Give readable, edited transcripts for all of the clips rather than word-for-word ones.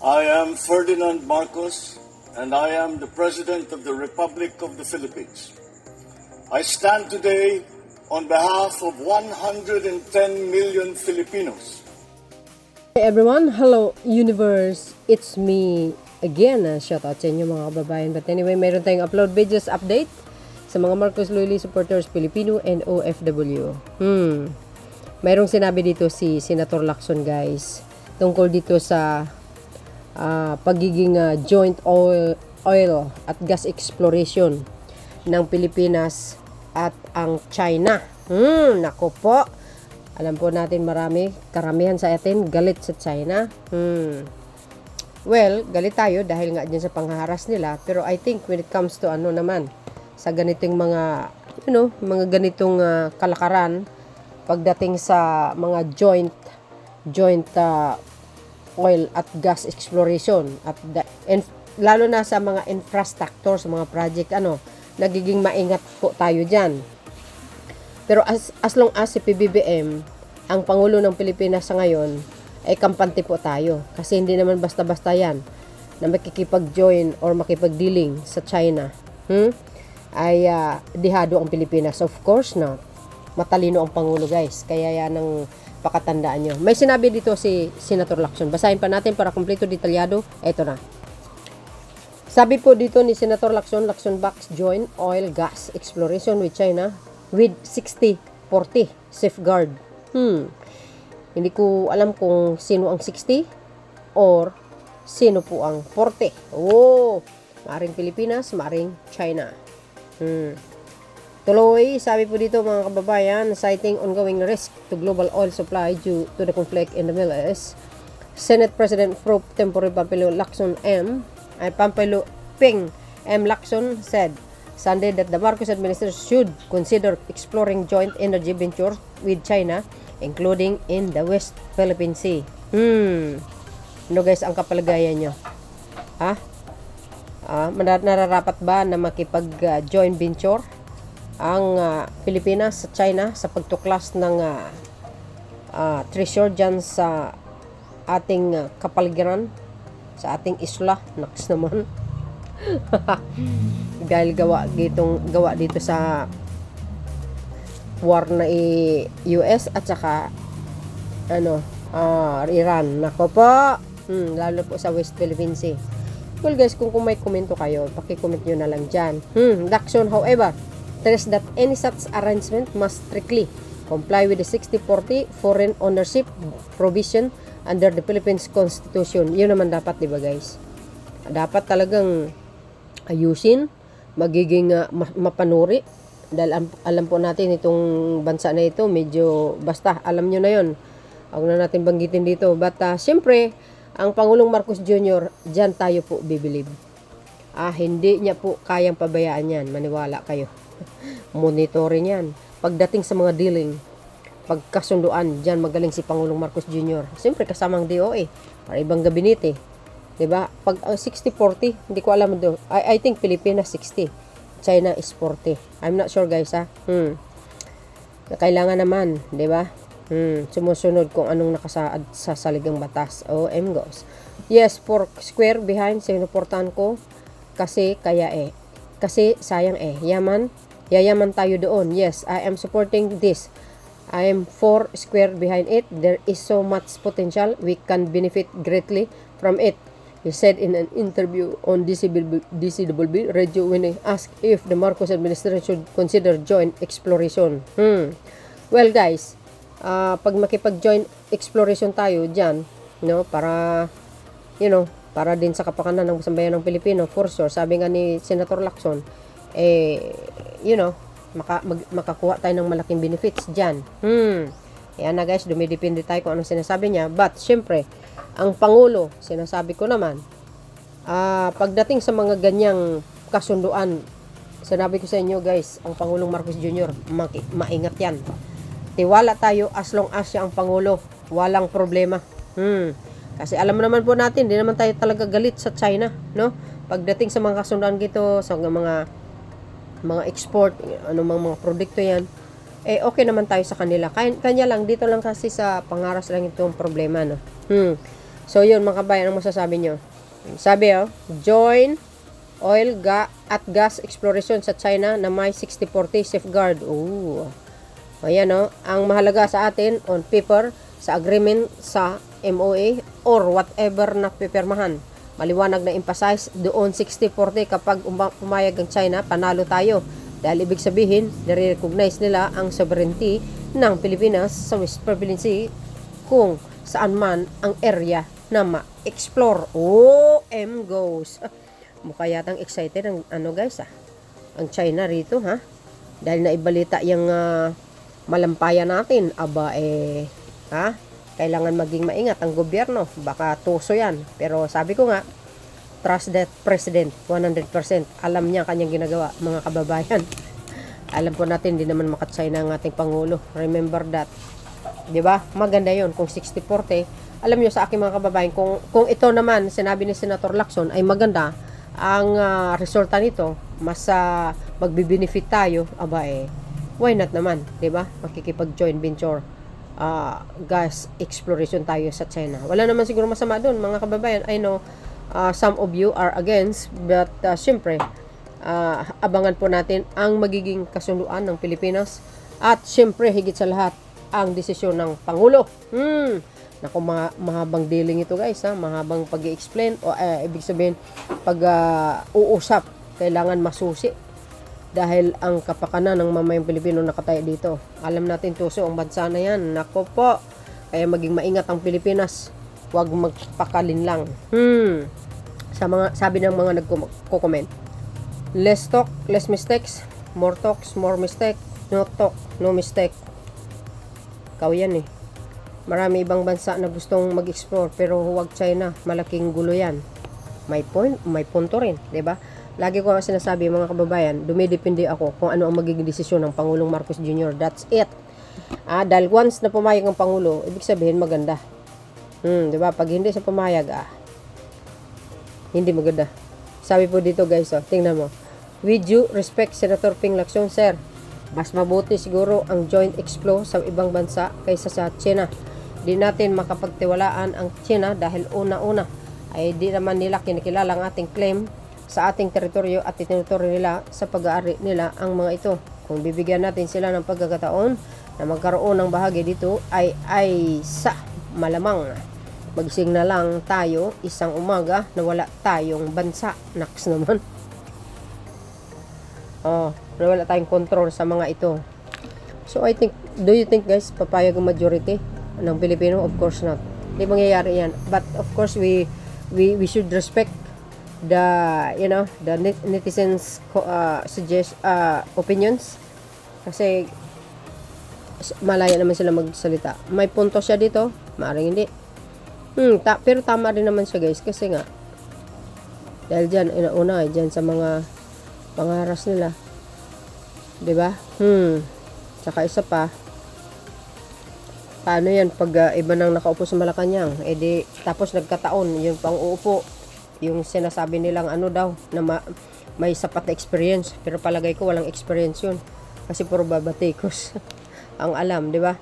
I am Ferdinand Marcos, and I am the President of the Republic of the Philippines. I stand today on behalf of 110 million Filipinos. Hey everyone, hello universe, it's me again. Shout out sa inyo mga kababayan. But anyway, mayroon tayong upload videos update sa mga Marcos loyalty supporters, Filipino and OFW. Mayroong sinabi dito si Senator Lacson, guys, tungkol dito sa pagiging joint oil at gas exploration ng Pilipinas at ang China. Nako po. Alam po natin karamihan sa atin galit sa China. Well, galit tayo dahil nga dyan sa panghaharas nila. Pero I think when it comes to sa ganitong mga, mga ganitong kalakaran, pagdating sa mga joint oil at gas exploration lalo na sa mga infrastructure, sa mga project, nagiging maingat po tayo dyan. Pero as long as si PBBM, ang Pangulo ng Pilipinas sa ngayon, ay kampante po tayo. Kasi hindi naman basta-basta yan na makikipag-join or makipag-dealing sa China. Ay dihado ang Pilipinas. Of course not. Matalino ang Pangulo, guys. Kaya yan ang pakatandaan nyo. May sinabi dito si Senator Lacson. Basahin pa natin para kumpleto, detalyado. Ito na. Sabi po dito ni Senator Lacson backs joint oil gas exploration with China with 60-40 safeguard. Hindi ko alam kung sino ang 60 or sino po ang 40. Maaring Pilipinas, maaring China. Tuloy, sabi po dito mga kababayan, citing ongoing risk to global oil supply due to the conflict in the Middle East, Senate President Pro Tempore Pampilo Ping M. Lacson said Sunday that the Marcos administration should consider exploring joint energy ventures with China, including in the West Philippine Sea. Guys, ang kapalagayan nyo? Nararapat ba na makipag-joint venture ang Pilipinas sa China sa pagtuklas ng treasure dyan sa ating kapaligiran, sa ating isla? Naks naman. Dahil gawa dito sa war na US at saka Iran. Nako po. Lalo po sa West Philippine Sea. Well guys, kung may komento kayo, paki-comment nyo na lang dyan. Lacson, however, stress that any such arrangement must strictly comply with the 60-40 foreign ownership provision under the Philippines Constitution. Yun naman dapat, di ba guys? Dapat talagang ayusin, magiging mapanuri. Dahil alam po natin itong bansa na ito, medyo basta, alam nyo na yun. Huwag na natin banggitin dito. But siyempre, ang Pangulong Marcos Jr., dyan tayo po bibilib. Hindi niya po kayang pabayaan yan. Maniwala kayo. Monitorin yan. Pagdating sa mga dealing, pagkasunduan, dyan magaling si Pangulong Marcos Jr. Siyempre kasamang DOA, para ibang gabinete. Diba? Pag 60-40, hindi ko alam doon. I think Pilipinas 60. China is 40. I'm not sure guys Kailangan naman, diba? Sumusunod kung anong nakasaad sa saligang batas. goes. Yes, for square behind, sinuportahan ko. Kasi sayang yayaman tayo doon. Yes, I am supporting this. I am for square behind it. There is so much potential. We can benefit greatly from it. He said in an interview on DCWB radio when he asked if the Marcos administration should consider joint exploration. Well guys, pag makipag-joint exploration tayo dyan, para din sa kapakanan ng sambayan ng Pilipino, for sure, sabi nga ni Senator Lacson, makakuha tayo ng malaking benefits dyan. Yan na guys, dumidepende tayo kung anong sinasabi niya. But, syempre, ang Pangulo, sinasabi ko naman, pagdating sa mga ganyang kasunduan, sinabi ko sa inyo guys, ang Pangulong Marcos Jr., maingat yan. Tiwala tayo as long as siya ang Pangulo. Walang problema. Kasi alam naman po natin, hindi naman tayo talaga galit sa China, Pagdating sa mga kasunduan dito, sa mga export, mga produkto yan, okay naman tayo sa kanila. Kanya lang, dito lang kasi sa pangaras lang itong problema, So yun mga kabayan, ang masasabi nyo? Sabi join oil at gas exploration sa China na may 60-40 safeguard. Ooh. Ayan ang mahalaga sa atin on paper sa agreement sa MOA or whatever na pipirmahan. Maliwanag na emphasize doon 60-40 kapag pumayag ang China, panalo tayo. Dahil ibig sabihin, nire-recognize nila ang sovereignty ng Pilipinas sa West Philippine Sea kung saan man ang area na ma-explore. OM goes. Mukha yatang excited ang guys ang China rito dahil naibalita yung malampayan natin. Aba kailangan maging maingat ang gobyerno, baka tuso yan. Pero sabi ko nga, trust that president 100%. Alam niya kanyang ginagawa mga kababayan. Alam po natin hindi naman maka-China ang ating Pangulo, remember that, di ba? Maganda yon kung 60-40. Alam niyo sa aking mga kababayan, kung ito naman sinabi ni Senator Lacson ay maganda ang resulta nito, mas magbi-benefit tayo, aba why not naman, 'di ba? Makikipag-join venture gas exploration tayo sa China. Wala naman siguro masama doon, mga kababayan. I know some of you are against, but syempre abangan po natin ang magiging kasunduan ng Pilipinas at syempre higit sa lahat ang desisyon ng Pangulo. Naku, mahabang dealing ito guys mahabang pag-i-explain o ibig sabihin pag uusap kailangan masusi dahil ang kapakanan ng mamayang Pilipino nakatayo dito. Alam natin tuso ang bansa na yan. Nako po, kaya maging maingat ang Pilipinas, huwag magpakalin lang. Sabi ng mga nagko-comment, less talk, less mistakes, more talks, more mistake, no talk, no mistake. Ikaw yan Marami ibang bansa na gustong mag-explore pero huwag China, malaking gulo yan. May punto rin, 'di ba? Lagi ko sinasabi mga kababayan, dumidepende ako kung ano ang magiging desisyon ng Pangulong Marcos Jr. That's it. Dahil once na pumayag ang Pangulo, ibig sabihin maganda. 'Di ba? Pag hindi siya pumayag, hindi maganda. Sabi po dito guys, tingnan mo. With due respect, Senator Ping Lacson, sir, mas mabuti siguro ang joint explore sa ibang bansa kaysa sa China. Di natin makapagtiwalaan ang China dahil una-una ay di naman nila kinikilala ang ating claim sa ating teritoryo at itinutuloy nila sa pag-aari nila ang mga ito. Kung bibigyan natin sila ng pagkakataon na magkaroon ng bahagi dito ay sa malamang magising na lang tayo isang umaga na wala tayong bansa. Naks naman. Na wala tayong control sa mga ito. So I think, do you think guys, papayag ang majority ng Pilipino? Of course not. Hindi mangyayari yan. But of course we should respect the netizens opinions kasi malaya naman sila magsalita. May punto siya dito, maaaring hindi. Pero tama rin naman siya guys kasi nga dahil dyan, inauna dyan sa mga pangaras nila, 'di ba? Saka isa pa, paano yan pag iba nang nakaupo sa Malacanang, tapos nagkataon yung pang uupo, yung sinasabi nilang daw na may sapat na experience, pero palagay ko walang experience yun kasi puro babatikos ang alam, 'di ba?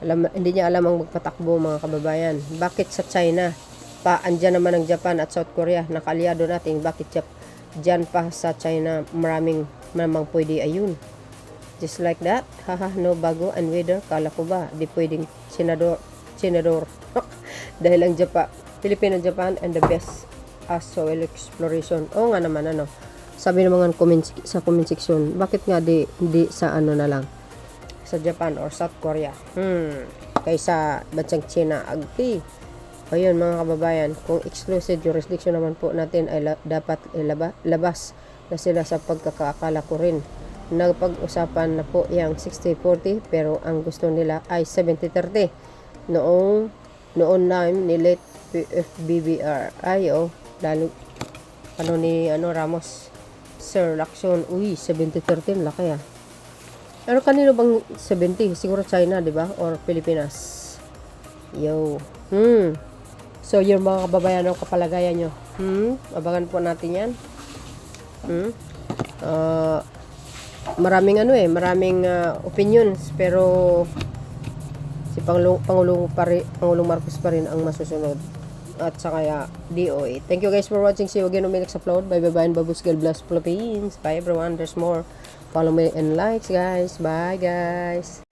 Hindi niya alam ang magpatakbo mga kababayan. Bakit sa China andyan naman ang Japan at South Korea, nakaalyado natin, bakit dyan pa sa China maraming pwede ayun. Just like that, no bago and weather, kala ko ba di pwedeng senador dahil ang Philippine and Japan and the best as soil exploration. Nga naman sabi ng mga sa comment section, bakit nga di sa na lang sa Japan or South Korea kaysa bansang China agti. Ayun mga kababayan, kung exclusive jurisdiction naman po natin ay dapat labas na sila sa pagkakaakala ko rin. Nagpag-usapan na po yung 60-40 pero ang gusto nila ay 70-30 noon time ni late PFBBR lalo ni Ramos, Sir Lacson. 70-30 laki pero kanino bang 70? Siguro China, di ba? Or Pilipinas. So yung mga kababayan ng kapalagayan nyo, abangan po natin yan. Maraming maraming opinions pero si Pangulong Marcos pa rin ang masusunod. at saka DOA. Thank you guys for watching. See you again on my next upload. Bye bye and babus, God bless Philippines. Bye everyone. There's more. Follow me and likes guys. Bye guys.